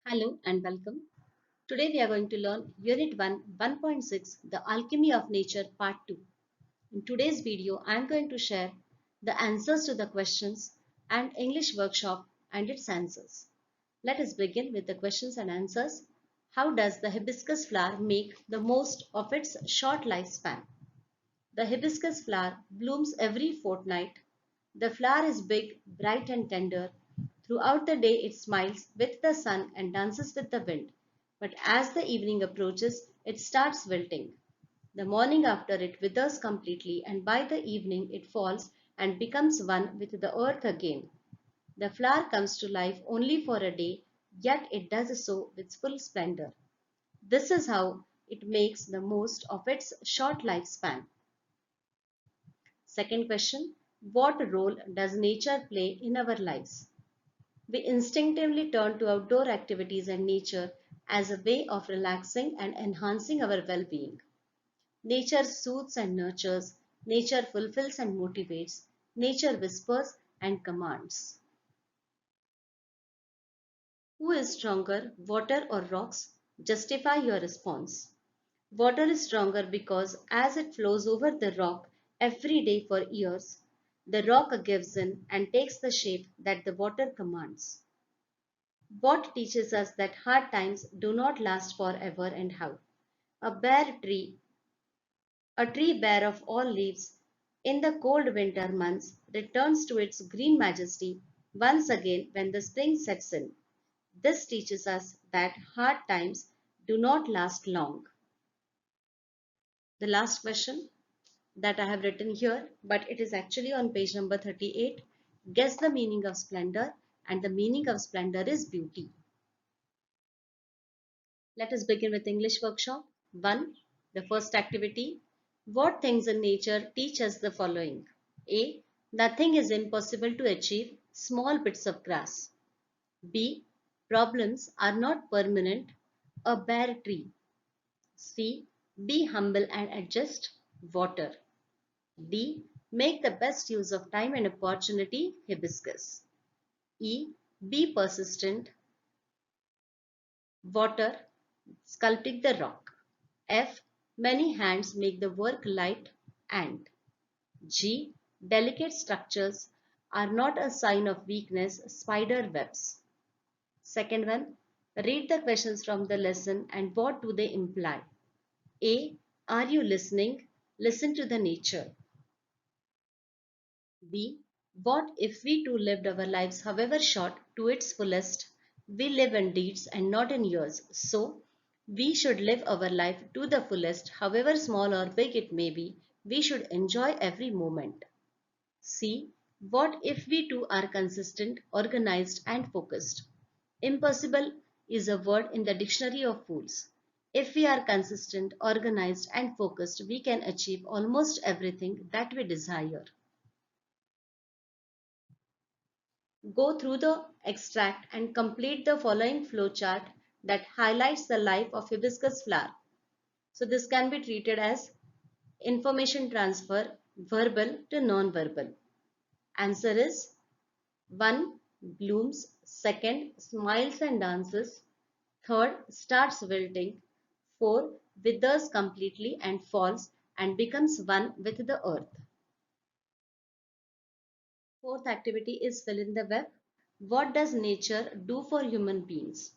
Hello and welcome. Today we are going to learn Unit 1 1.6 The Alchemy of Nature Part 2. In today's video, I am going to share the answers to the questions and English workshop and its answers. Let us begin with the questions and answers. How does the hibiscus flower make the most of its short lifespan? The hibiscus flower blooms every fortnight. The flower is big, bright and tender. Throughout the day it smiles with the sun and dances with the wind. But as the evening approaches, it starts wilting. The morning after it withers completely, and by the evening it falls and becomes one with the earth again. The flower comes to life only for a day, yet it does so with full splendor. This is how it makes the most of its short lifespan. Second question, what role does nature play in our lives? We instinctively turn to outdoor activities and nature as a way of relaxing and enhancing our well-being. Nature soothes and nurtures, nature fulfills and motivates, nature whispers and commands. Who is stronger, water or rocks? Justify your response. Water is stronger because as it flows over the rock every day for years, the rock gives in and takes the shape that the water commands. What teaches us that hard times do not last forever and how? A bare tree, a tree bare of all leaves, in the cold winter months returns to its green majesty once again when the spring sets in. This teaches us that hard times do not last long. The last question that I have written here, but it is actually on page number 38. Guess the meaning of splendor, and the meaning of splendor is beauty. Let us begin with English workshop. 1. The first activity. What things in nature teach us the following? A. Nothing is impossible to achieve. Small bits of grass. B. Problems are not permanent. A bare tree. C. Be humble and adjust. Water. D. Make the best use of time and opportunity. Hibiscus. E. Be persistent. Water. Sculpting the rock. F. Many hands make the work light. And G. Delicate structures are not a sign of weakness. Spider webs. Second one. Read the questions from the lesson and what do they imply? A. Are you listening? Listen to the nature. B. What if we too lived our lives, however short, to its fullest? We live in deeds and not in years. So, we should live our life to the fullest, however small or big it may be. We should enjoy every moment. C. What if we too are consistent, organized, and focused? Impossible is a word in the dictionary of fools. If we are consistent, organized, and focused, we can achieve almost everything that we desire. Go through the extract and complete the following flowchart that highlights the life of hibiscus flower. So this can be treated as information transfer, verbal to non-verbal. Answer is 1. Blooms. 2nd. Smiles and dances. 3rd. Starts wilting. 4. Withers completely and falls and becomes one with the earth. Fourth activity is fill in the web. What does nature do for human beings?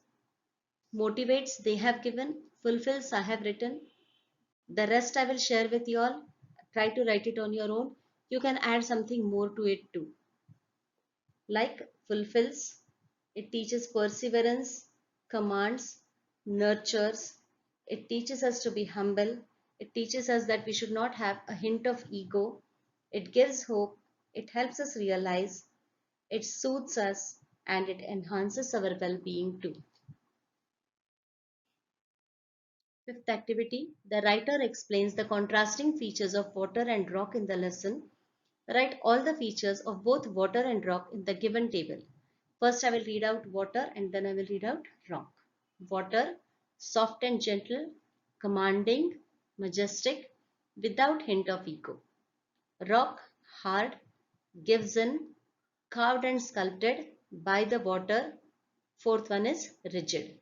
Motivates, they have given. Fulfills, I have written. The rest I will share with you all. Try to write it on your own. You can add something more to it too. Like fulfills, it teaches perseverance, commands, nurtures. It teaches us to be humble. It teaches us that we should not have a hint of ego. It gives hope. It helps us realize. It soothes us and it enhances our well-being too. Fifth activity, the writer explains the contrasting features of water and rock in the lesson. Write all the features of both water and rock in the given table. First I will read out water and then I will read out rock. Water, soft and gentle, commanding, majestic, without hint of ego. Rock, hard, gives in, carved and sculpted by the water, Fourth one is rigid.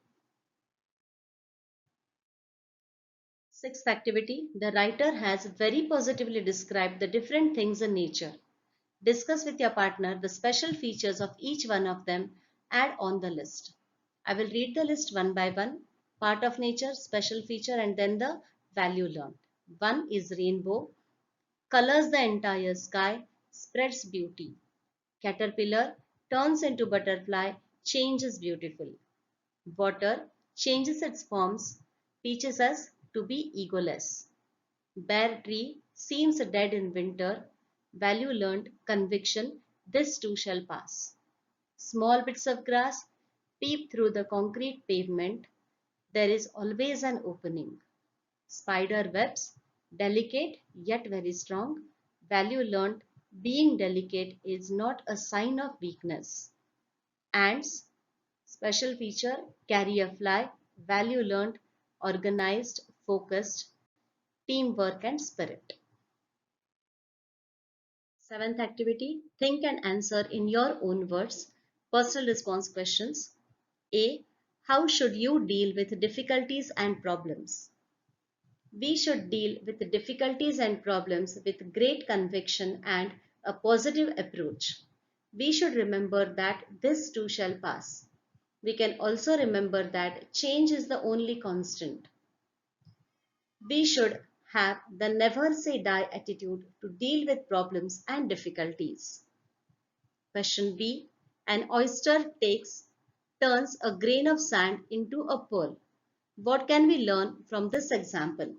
Sixth activity, the writer has very positively described the different things in nature. Discuss with your partner the special features of each one of them. Add on the list. I will read the list one by one. Part of nature, special feature, and then the value learned. One is rainbow, colors the entire sky, spreads beauty. Caterpillar turns into butterfly, changes beautiful. Water changes its forms, teaches us to be egoless. Bare tree seems dead in winter. Value learned, conviction, this too shall pass. Small bits of grass peep through the concrete pavement. There is always an opening. Spider webs, delicate yet very strong. Value learned, being delicate is not a sign of weakness. Ants, special feature, carry a fly. Value learned, organized, focused, teamwork and spirit. Seventh activity, think and answer in your own words. Personal response questions. A. How should you deal with difficulties and problems? We should deal with difficulties and problems with great conviction and a positive approach. We should remember that this too shall pass. We can also remember that change is the only constant. We should have the never say die attitude to deal with problems and difficulties. Question B. An oyster turns a grain of sand into a pearl. What can we learn from this example?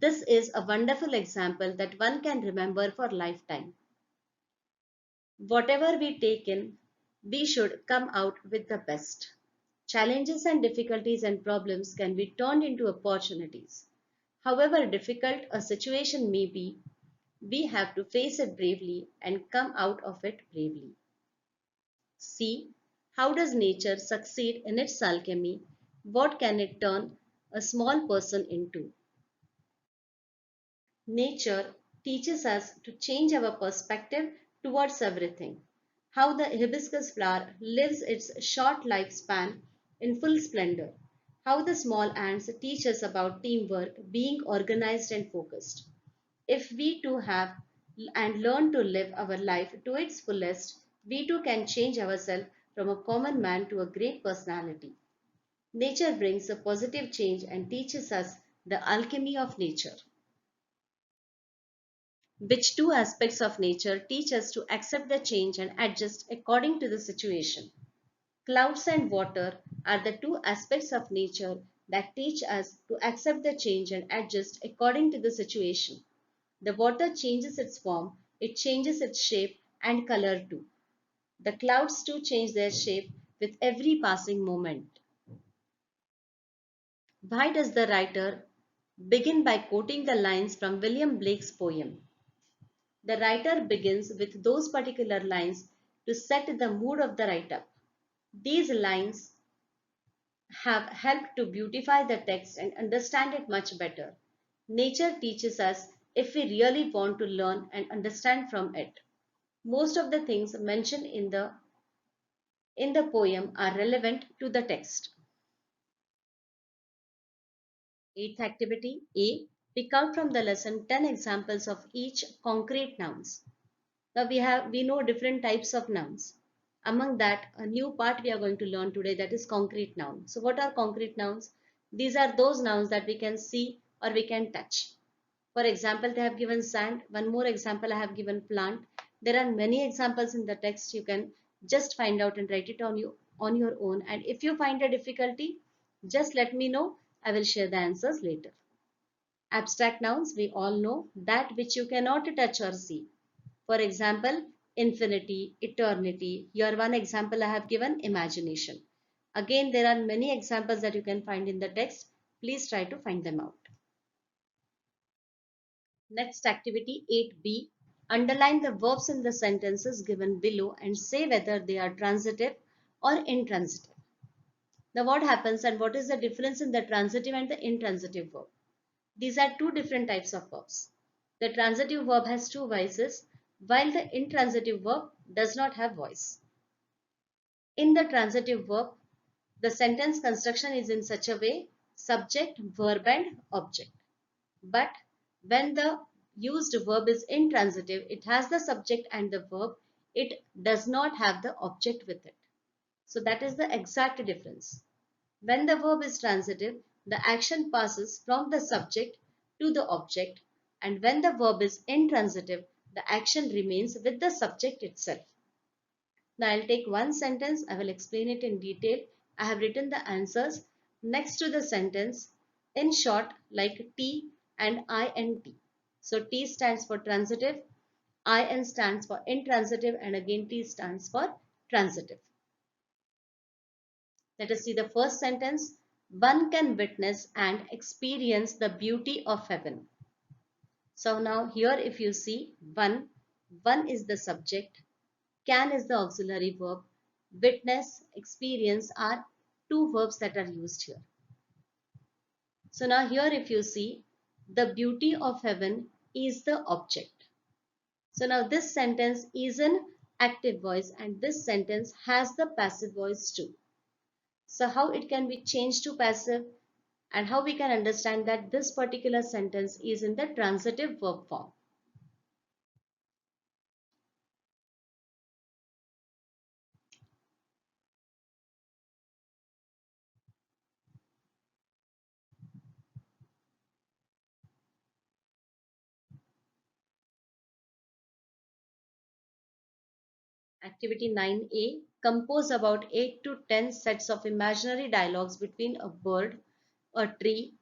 This is a wonderful example that one can remember for lifetime. Whatever we take in, we should come out with the best. Challenges and difficulties and problems can be turned into opportunities. However difficult a situation may be, we have to face it bravely and come out of it bravely. C. How does nature succeed in its alchemy? What can it turn a small person into? Nature teaches us to change our perspective towards everything. How the hibiscus flower lives its short lifespan in full splendor. How the small ants teach us about teamwork, being organized and focused. If we too have and learn to live our life to its fullest, we too can change ourselves from a common man to a great personality. Nature brings a positive change and teaches us the alchemy of nature. Which two aspects of nature teach us to accept the change and adjust according to the situation? Clouds and water are the two aspects of nature that teach us to accept the change and adjust according to the situation. The water changes its form, it changes its shape and color too. The clouds too change their shape with every passing moment. Why does the writer begin by quoting the lines from William Blake's poem? The writer begins with those particular lines to set the mood of the write-up. These lines have helped to beautify the text and understand it much better. Nature teaches us if we really want to learn and understand from it. Most of the things mentioned in the poem are relevant to the text. Eighth activity A. Pick out from the lesson 10 examples of each concrete nouns. Now we know different types of nouns. Among that, a new part we are going to learn today, that is concrete noun. So what are concrete nouns? These are those nouns that we can see or we can touch. For example, they have given sand. One more example I have given plant. There are many examples in the text. You can just find out and write it on your own. And if you find a difficulty, just let me know. I will share the answers later. Abstract nouns, we all know, that which you cannot touch or see. For example, infinity, eternity. Here one example I have given, imagination. Again, there are many examples that you can find in the text. Please try to find them out. Next activity 8b. Underline the verbs in the sentences given below and say whether they are transitive or intransitive. Now what happens and what is the difference in the transitive and the intransitive verb? These are two different types of verbs. The transitive verb has two voices while the intransitive verb does not have voice. In the transitive verb, the sentence construction is in such a way: subject, verb and object. But when the used verb is intransitive, it has the subject and the verb. It does not have the object with it. So that is the exact difference. When the verb is transitive, the action passes from the subject to the object, and when the verb is intransitive, the action remains with the subject itself. Now I'll take one sentence, I will explain it in detail. I have written the answers next to the sentence in short, like T and INT. So T stands for transitive, IN stands for intransitive, and again T stands for transitive. Let us see the first sentence. One can witness and experience the beauty of heaven. So now here if you see one is the subject, can is the auxiliary verb, witness, experience are two verbs that are used here. So now here if you see, the beauty of heaven is the object. So now this sentence is an active voice and this sentence has the passive voice too. So how it can be changed to passive and how we can understand that this particular sentence is in the transitive verb form. Activity 9A. Compose about 8 to 10 sets of imaginary dialogues between a bird, a tree,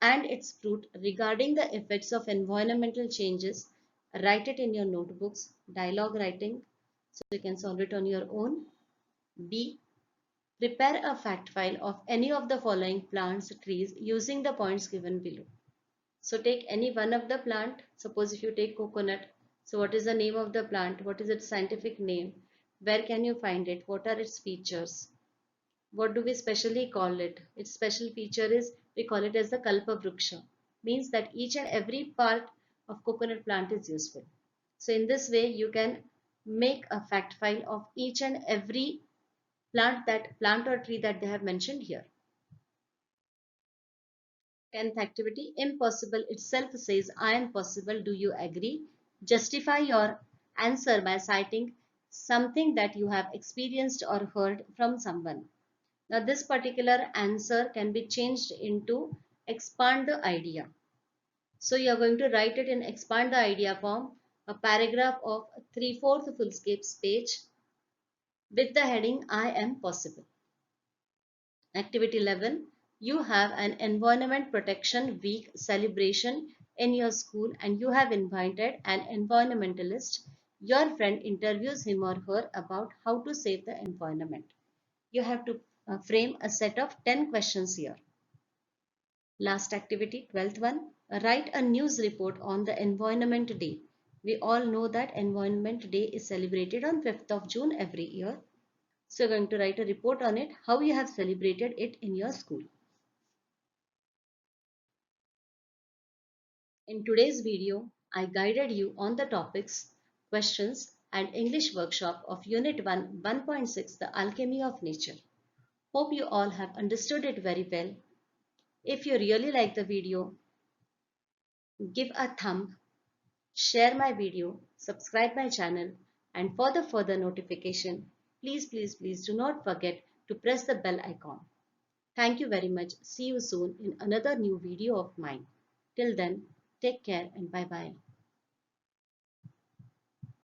and its fruit regarding the effects of environmental changes. Write it in your notebooks. Dialogue writing. So you can solve it on your own. B. Prepare a fact file of any of the following plants, trees using the points given below. So take any one of the plant. Suppose if you take coconut, so what is the name of the plant? What is its scientific name? Where can you find it? What are its features? What do we specially call it? Its special feature is we call it as the Kalpa Vriksha. Means that each and every part of coconut plant is useful. So in this way you can make a fact file of each and every plant or tree that they have mentioned here. 10th activity, impossible itself says I am possible. Do you agree? Justify your answer by citing something that you have experienced or heard from someone. Now this particular answer can be changed into expand the idea. So you are going to write it in expand the idea form, a paragraph of 3/4 full page with the heading I am possible. Activity 11. You have an Environment Protection Week celebration in your school and you have invited an environmentalist. Your friend interviews him or her about how to save the environment. You have to frame a set of 10 questions here. Last activity, 12th one. Write a news report on the Environment Day. We all know that Environment Day is celebrated on 5th of June every year. So you're going to write a report on it, how you have celebrated it in your school. In today's video, I guided you on the topics, questions and English workshop of Unit 1, 1.6, The Alchemy of Nature. Hope you all have understood it very well. If you really like the video, give a thumb, share my video, subscribe my channel, and for the further notification, please do not forget to press the bell icon. Thank you very much. See you soon in another new video of mine. Till then, take care and bye bye.